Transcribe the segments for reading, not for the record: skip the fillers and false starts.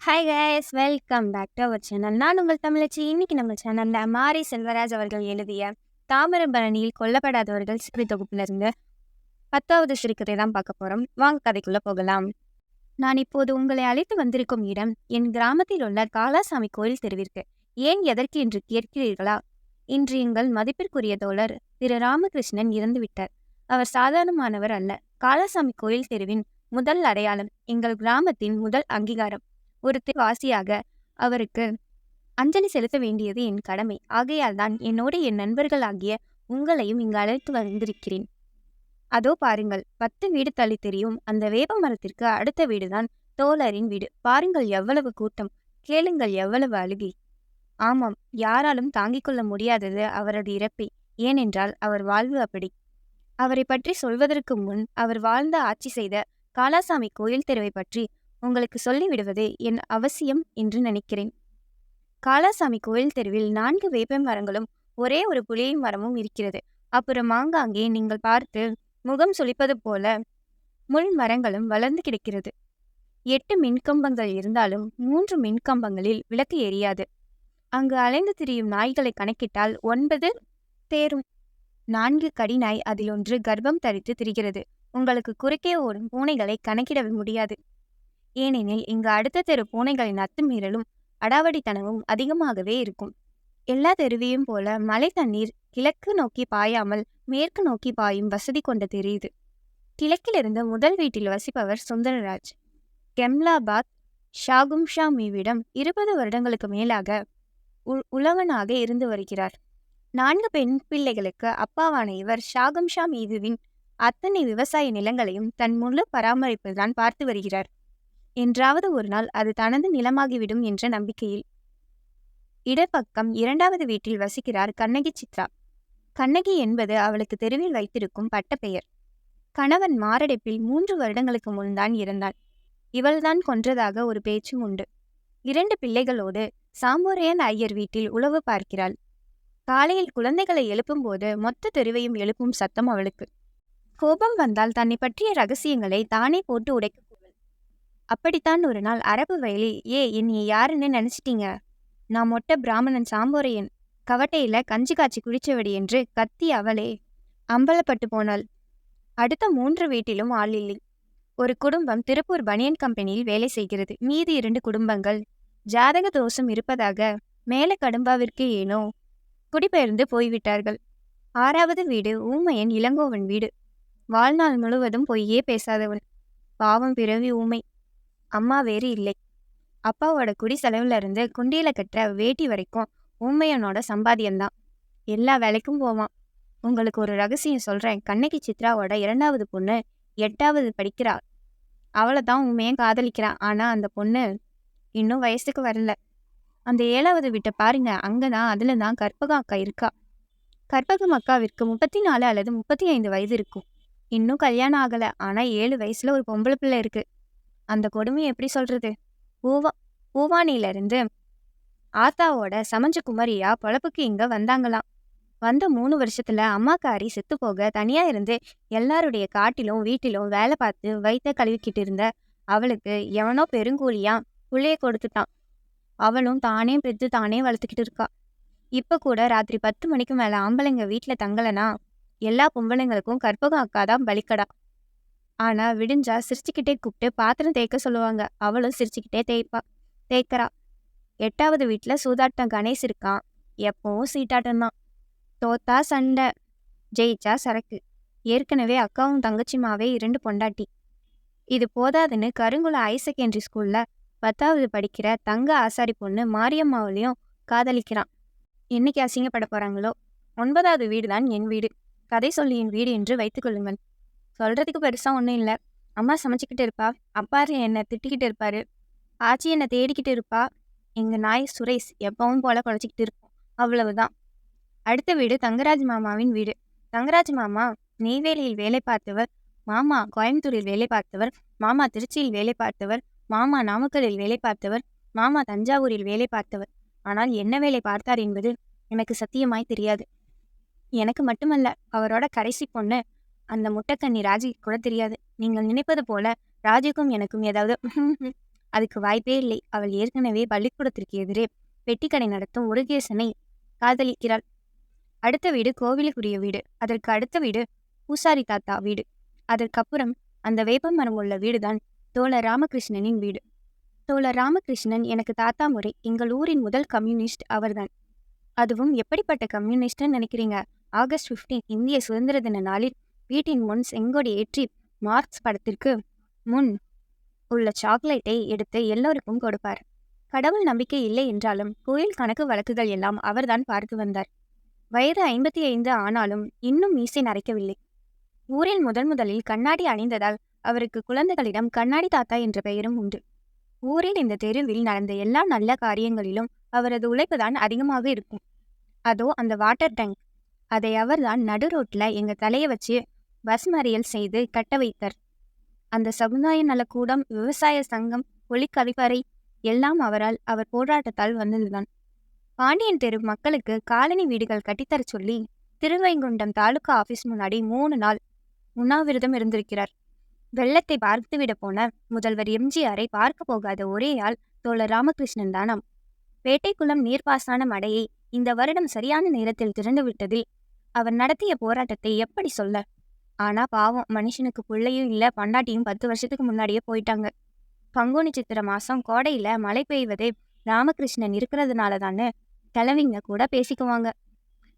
Hi guys, welcome back to our channel. நான் உங்கள் தமிழச்சி. இன்னைக்கு நம்ம சேனலில் மாரி செல்வராஜ் அவர்கள் எழுதிய தாமிரபரணியில் கொல்லப்படாதவர்கள் சிறுகதை தொகுப்பிலிருந்து 10வது சிறுகதை தான் பார்க்க போகிறோம். வாங்க கதைக்குள்ளே போகலாம். நான் இப்போது உங்களை அழைத்து வந்திருக்கும் இடம் என் கிராமத்தில் உள்ள காளாசாமி கோயில் தெருவிற்கு. ஏன் எதற்கு என்று கேட்கிறீர்களா? இன்று எங்கள் மதிப்பிற்குரிய தோழர் திரு ராமகிருஷ்ணன் இறந்துவிட்டார். அவர் சாதாரணமானவர் அல்ல. காளாசாமி கோயில் தெருவின் முதல் அடையாளம், எங்கள் கிராமத்தின் முதல் அங்கீகாரம். ஒரு வாசியாக அவருக்கு அஞ்சலி செலுத்த வேண்டியது என் கடமை. ஆகையால் தான் என்னோடு என் நண்பர்களாகிய உங்களையும் இங்கு அழைத்து வந்திருக்கிறேன். அதோ பாருங்கள், 10 வீடு தள்ளி தெரியும் அந்த வேப்ப மரத்திற்கு அடுத்த வீடுதான் தோழரின் வீடு. பாருங்கள் எவ்வளவு கூட்டம், கேளுங்கள் எவ்வளவு அழுகை. ஆமாம், யாராலும் தாங்கிக் கொள்ள முடியாதது அவரது இறப்பை. ஏனென்றால் அவர் வாழ்வு அப்படி. அவரை பற்றி சொல்வதற்கு முன் அவர் வாழ்ந்த ஆட்சி செய்த காளாசாமி கோயில் தெருவை பற்றி உங்களுக்கு சொல்லிவிடுவது என் அவசியம் என்று நினைக்கிறேன். காளாசாமி கோயில் தெருவில் 4 வேப்ப மரங்களும் ஒரே ஒரு புளிய மரமும் இருக்கிறது. அப்புறம் ஆங்காங்கே நீங்கள் பார்த்து முகம் சுளிப்பது போல முள் மரங்களும் வளர்ந்து கிடக்கிறது. 8 மின்கம்பங்கள் இருந்தாலும் 3 மின்கம்பங்களில் விளக்கு எரியாது. அங்கு அலைந்து திரியும் நாய்களை கணக்கிட்டால் 9 தேரும். 4 கடிநாய் அதில் ஒன்று கர்ப்பம் தரித்து திரிகிறது. உங்களுக்கு குறுக்கே ஓடும் பூனைகளை கணக்கிட முடியாது. ஏனெனில் இங்கு அடுத்த தெரு பூனைகளின் அத்துமீறலும் அடாவடித்தனமும் அதிகமாகவே இருக்கும். எல்லா தெருவையும் போல மழை தண்ணீர் கிழக்கு நோக்கி பாயாமல் மேற்கு நோக்கி பாயும் வசதி கொண்ட தெரியுது. கிழக்கிலிருந்து முதல் வீட்டில் வசிப்பவர் சுந்தரராஜ். கெம்லாபாத் ஷாகும்ஷா மீவிடம் 20 வருடங்களுக்கு மேலாக உழவனாக இருந்து வருகிறார். 4 பெண் பிள்ளைகளுக்கு அப்பாவான இவர் ஷாகும்ஷா மீதுவின் அத்தனை விவசாய நிலங்களையும் தன் முழு பராமரிப்பில்தான் பார்த்து வருகிறார். என்றாவது ஒரு நாள் அது தனது நிலமாகிவிடும் என்ற நம்பிக்கையில். இடப்பக்கம் 2வது வீட்டில் வசிக்கிறார் கண்ணகி சித்ரா. கண்ணகி என்பது அவளுக்கு தெருவில் வைத்திருக்கும் பட்டப்பெயர். கணவன் மாரடைப்பில் 3 வருடங்களுக்கு முன்தான் இறந்தாள். இவள்தான் கொன்றதாக ஒரு பேச்சும் உண்டு. 2 பிள்ளைகளோடு சாம்புரையன் ஐயர் வீட்டில் உழவு பார்க்கிறாள். காலையில் குழந்தைகளை எழுப்பும் போது மொத்த தெருவையும் எழுப்பும் சத்தம் அவளுக்கு. கோபம் வந்தால் தன்னை பற்றிய ரகசியங்களை தானே போட்டு உடைக்க. அப்படித்தான் ஒரு நாள் அரபு வயலி, என்னைய யாருன்னு நினைச்சிட்டீங்க? நான் மொட்டை பிராமணன் சாம்போரையன், கவட்டையில கஞ்சி காய்ச்சி குடிச்சவடி என்று கத்தி அவளே அம்பலப்பட்டு போனாள். அடுத்த 3 வீட்டிலும் ஆள் இல்லை. ஒரு குடும்பம் திருப்பூர் பனியன் கம்பெனியில் வேலை செய்கிறது. மீதி 2 குடும்பங்கள் ஜாதக தோஷம் இருப்பதாக மேல கடும்பாவிற்கு ஏனோ குடிபெயர்ந்து போய்விட்டார்கள். 6வது வீடு ஊமையன் இளங்கோவன் வீடு. வாழ்நாள் முழுவதும் பொய்யே பேசாதவன். பாவம், பிறவி ஊமை. அம்மா வேறு இல்லை. அப்பாவோட குடி செலவுல இருந்து குண்டியில கட்டுற வேட்டி வரைக்கும் ஊமையனோட சம்பாத்தியம்தான். எல்லா வேலைக்கும் போவான். உங்களுக்கு ஒரு ரகசியம் சொல்றேன். கண்ணகி சித்ராவோட 2வது பொண்ணு 8வது படிக்கிறா. அவளை தான் ஊமையன் காதலிக்கிறான். ஆனா அந்த பொண்ணு இன்னும் வயசுக்கு வரல. அந்த 7வது வீட்டை பாருங்க, அங்கதான் அதுல தான் கற்பகம் அக்கா இருக்கா. கற்பகம் அக்காவிற்கு 34 அல்லது 35 வயது இருக்கும். இன்னும் கல்யாணம் ஆகல. ஆனா 7 வயசுல ஒரு பொம்பளை பிள்ளை இருக்கு. அந்த கொடுமையை எப்படி சொல்றது? பூவானிலிருந்து ஆத்தாவோட சமஞ்ச குமரியா பொழப்புக்கு இங்க வந்தாங்களாம். வந்த 3 வருஷத்துல அம்மாக்காரி செத்து போக தனியா இருந்து எல்லாருடைய காட்டிலும் வீட்டிலும் வேலை பார்த்து வயிற்ற கழுவிக்கிட்டு இருந்த அவளுக்கு எவனோ பெருங்கூலியா புள்ளைய கொடுத்துட்டான். அவளும் தானே பெற்று தானே வளர்த்துக்கிட்டு இருக்கா. இப்ப கூட ராத்திரி 10 மணிக்கு மேல ஆம்பளைங்க வீட்டுல தங்கலனா எல்லா பொம்பளைங்களுக்கும் கற்பகம் அக்கா தான் பலிக்கடா. ஆனா விடிஞ்சா சிரிச்சுக்கிட்டே கூப்பிட்டு பாத்திரம் தேய்க்க சொல்லுவாங்க. அவளும் சிரிச்சுக்கிட்டே தேய்க்கிறா. 8வது வீட்டுல சூதாட்டம் கணேஷ் இருக்கான். எப்பவும் சீட்டாட்டம் தான். தோத்தா சண்டை, ஜெயிச்சா சரக்கு. ஏற்கனவே அக்காவும் தங்கச்சிமாவே 2 பொண்டாட்டி. இது போதாதுன்னு கருங்குள ஹையர் செகண்டரி ஸ்கூல்ல 10வது படிக்கிற தங்க ஆசாரி பொண்ணு மாரியம்மாவிலையும் காதலிக்கிறான். என்னைக்கு அசிங்கப்பட போறாங்களோ. 9வது வீடு தான் என் வீடு. கதை சொல்லியின் வீடு என்று வைத்துக்கொள்ளுங்கள். சொல்றதுக்கு பெருசா ஒன்றும் இல்லை. அம்மா சமைச்சிக்கிட்டு இருப்பா, அப்பா என்னை திட்டிக்கிட்டு இருப்பாரு, ஆச்சி என்னை தேடிக்கிட்டு இருப்பா, எங்க நாய் சுரேஷ் எப்பவும் போல குழச்சிக்கிட்டு இருப்போம். அவ்வளவுதான். அடுத்த வீடு தங்கராஜ் மாமாவின் வீடு. தங்கராஜ் மாமா நெய்வேலியில் வேலை பார்த்தவர், மாமா கோயம்புத்தூரில் வேலை பார்த்தவர், மாமா திருச்சியில் வேலை பார்த்தவர், மாமா நாமக்கலில் வேலை பார்த்தவர், மாமா தஞ்சாவூரில் வேலை பார்த்தவர். ஆனால் என்ன வேலை பார்த்தார் என்பது எனக்கு சத்தியமாய் தெரியாது. எனக்கு மட்டுமல்ல, அவரோட கடைசி பொண்ணு அந்த முட்டைக்கண்ணி ராஜி கூட தெரியாது. நீங்கள் நினைப்பது போல ராஜுக்கும் எனக்கும் ஏதாவது அதுக்கு வாய்ப்பே இல்லை. அவள் ஏற்கனவே பள்ளிக்கூடத்திற்கு எதிரே பெட்டிக்கடை நடத்தும் முருகேசனை காதலிக்கிறாள். அடுத்த வீடு கோவிலுக்குரிய வீடு. அதற்கு அடுத்த வீடு பூசாரி தாத்தா வீடு. அதற்கப்புறம் அந்த வேப்பமரம் உள்ள வீடுதான் தோழர் ராமகிருஷ்ணனின் வீடு. தோழர் ராமகிருஷ்ணன் எனக்கு தாத்தா முறை. எங்கள் ஊரின் முதல் கம்யூனிஸ்ட் அவர்தான். அதுவும் எப்படிப்பட்ட கம்யூனிஸ்ட்னு நினைக்கிறீங்க? ஆகஸ்ட் 15 இந்திய சுதந்திர தின நாளில் வீட்டின் முன் செங்கொடி ஏற்றி மார்க்ஸ் படத்திற்கு முன் உள்ள சாக்லேட்டை எடுத்து எல்லோருக்கும் கொடுப்பார். கடவுள் நம்பிக்கை இல்லை என்றாலும் கோயில் கணக்கு வழக்குகள் எல்லாம் அவர்தான் பார்த்து வந்தார். வயது 55 ஆனாலும் இன்னும் மீசை நரைக்கவில்லை. ஊரில் முதலில் கண்ணாடி அணிந்ததால் அவருக்கு குழந்தைகளிடம் கண்ணாடி தாத்தா என்ற பெயரும் உண்டு. ஊரில் இந்த தெருவில் நடந்த எல்லா நல்ல காரியங்களிலும் அவரது உழைப்புதான் அதிகமாக இருக்கும். அதோ அந்த வாட்டர் டேங்க், அதை அவர்தான் நடு ரோட்ல எங்க தலைய வச்சு பஸ் மறியல் செய்து கட்ட வைத்தார். அந்த சமுதாய நலக்கூடம், விவசாய சங்கம், ஒளிக்கழிப்பறை எல்லாம் அவரால், அவர் போராட்டத்தால் வந்ததுதான். பாண்டியன் தெரு மக்களுக்கு காலனி வீடுகள் கட்டித்தர சொல்லி திருவைகுண்டம் தாலுகா ஆபீஸ் முன்னாடி 3 நாள் உண்ணாவிரதம் இருந்திருக்கிறார். வெள்ளத்தை பார்த்துவிட போன முதல்வர் எம்ஜிஆரை பார்க்க போகாத ஒரே ஆள் தோழர் ராமகிருஷ்ணன் தானாம். பேட்டைக்குளம் நீர்ப்பாசன மடையை இந்த வருடம் சரியான நேரத்தில் திறந்துவிட்டதில் அவர் நடத்திய போராட்டத்தை எப்படி சொல்ல? ஆனா பாவம், மனுஷனுக்கு பிள்ளையும் இல்ல, பண்டாட்டியும் 10 வருஷத்துக்கு முன்னாடியே போயிட்டாங்க. பங்குனி சித்திர மாசம் கோடையில மழை பெய்வதே ராமகிருஷ்ணன் இருக்கிறதுனால தானே கிழவிங்க கூட பேசிக்குவாங்க.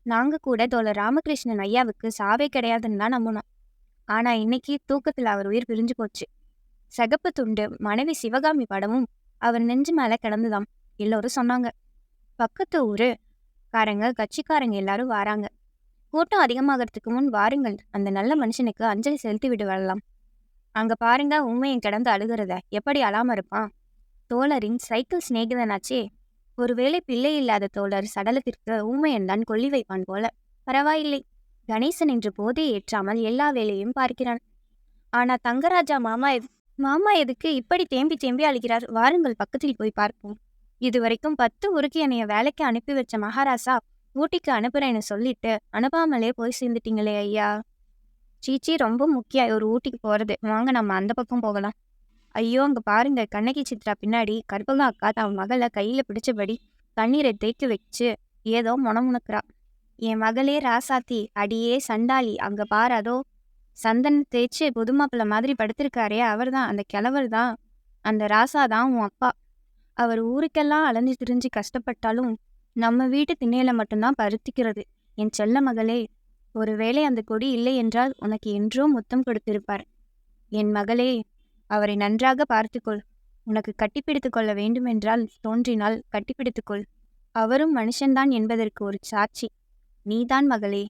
நாங்க கூட தோழர் ராமகிருஷ்ணன் ஐயாவுக்கு சாவே கிடையாதுன்னு தான் நம்பினோம். ஆனா இன்னைக்கு தூக்கத்துல அவர் உயிர் பிரிஞ்சு போச்சு. சகப்பு துண்டு மனைவி சிவகாமி படமும் அவர் நெஞ்சு மேல கிடந்துதாம். எல்லோரும் சொன்னாங்க. பக்கத்து ஊரு காரங்க, கட்சிக்காரங்க எல்லாரும் வாராங்க. கூட்டம் அதிகமாகறதுக்கு முன் வாருங்கள், அந்த நல்ல மனுஷனுக்கு அஞ்சலி செலுத்தி விட்டு வரலாம். அங்க பாருங்க உண்மையை கிடந்து அழுகிறத, எப்படி அழாம இருப்பான்? தோழரின் சைக்கிள் சிநேகிதனாச்சே. ஒருவேளை பிள்ளை இல்லாத தோழர் சடலத்திற்கு ஊமையன்தான் கொல்லி வைப்பான் போல. பரவாயில்லை, கணேசன் என்று போதே ஏற்றாமல் எல்லா வேலையும் பார்க்கிறான். ஆனா தங்கராஜா மாமா எதுக்கு இப்படி தேம்பி தேம்பி அழுகிறார்? வாருங்கள் பக்கத்தில் போய் பார்ப்போம். இதுவரைக்கும் 10 ஊருக்கு என்னைய வேலைக்கு அனுப்பி வச்ச மகாராசா ஊட்டிக்கு அனுப்புறேன்னு சொல்லிட்டு அனுப்பாமலே போய் சேர்ந்துட்டீங்களே ஐயா. சீச்சி, ரொம்ப முக்கியம் ஒரு ஊட்டிக்கு போறது. வாங்க நம்ம அந்த பக்கம் போகலாம். ஐயோ, அங்க பாருங்க, கண்ணகி சித்ரா பின்னாடி கற்பகா அக்கா தன் மகளை கையில பிடிச்சபடி தண்ணீரை தேக்கி வச்சு ஏதோ முணமுணுக்கிறா. என் மகளே ராசாத்தி, அடியே சண்டாளி, அங்க பாரு, அதோ சந்தன தேய்ச்சி புதுமாப்பிள்ள மாதிரி படுத்திருக்காரே அவர்தான், அந்த கிழவர் தான், அந்த ராசாதான் உன் அப்பா. அவர் ஊருக்கெல்லாம் அலைஞ்சு திரிஞ்சு கஷ்டப்பட்டாலும் நம்ம வீட்டு திண்ணையில மட்டும்தான் பருத்திக்கிறது. என் செல்ல மகளே, ஒருவேளை அந்த கொடி இல்லை என்றால் உனக்கு என்றோ முத்தம் கொடுத்திருப்பார். என் மகளே, அவரை நன்றாக பார்த்துக்கொள். உனக்கு கட்டிப்பிடித்து கொள்ள வேண்டுமென்றால் தோன்றினால் கட்டிப்பிடித்துக்கொள். அவரும் மனுஷன்தான் என்பதற்கு ஒரு சாட்சி நீதான் மகளே.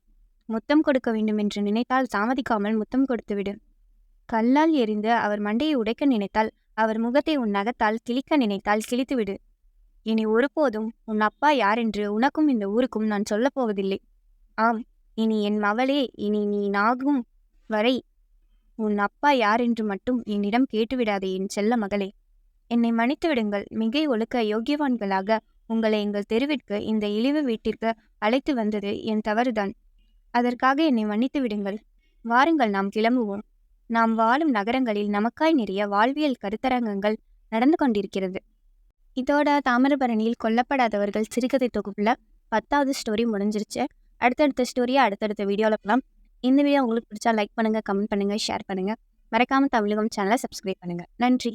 முத்தம் கொடுக்க வேண்டுமென்று நினைத்தால் தாமதிக்காமல் முத்தம் கொடுத்துவிடு. கல்லால் எறிந்து அவர் மண்டையை உடைக்க நினைத்தால், அவர் முகத்தை உன் நகத்தால் கிழிக்க நினைத்தால் கிழித்துவிடு. இனி ஒருபோதும் உன் அப்பா யாரென்று உனக்கும் இந்த ஊருக்கும் நான் சொல்லப் போவதில்லை. ஆம், இனி என் மகளே, இனி நீ நாகும் வரை உன் அப்பா யாரென்று மட்டும் என்னிடம் கேட்டுவிடாதே என் செல்ல மகளே. என்னை மன்னித்து விடுங்கள். மிகை ஒழுக்க யோகியவான்களாக உங்களை எங்கள் தெருவிற்கு, இந்த இழிவு வீட்டிற்கு அழைத்து வந்தது என் தவறுதான். அதற்காக என்னை மன்னித்து விடுங்கள். வாருங்கள், நாம் கிளம்புவோம். நாம் வாழும் நகரங்களில் நமக்காய் நிறைய வாழ்வியல் கருத்தரங்கங்கள் நடந்து கொண்டிருக்கிறது. இதோட தாமிரபரணியில் கொல்லப்படாதவர்கள் சிறுகதை தொகுப்புல 10வது ஸ்டோரி முடிஞ்சிருச்சு. அடுத்தடுத்த ஸ்டோரியை அடுத்தடுத்த வீடியோவில் பார்க்கலாம். இந்த வீடியோ உங்களுக்கு பிடிச்சா லைக் பண்ணுங்க, கமெண்ட் பண்ணுங்க, ஷேர் பண்ணுங்க. மறக்காம தமிழகம் சேனலை சப்ஸ்கிரைப் பண்ணுங்க. நன்றி.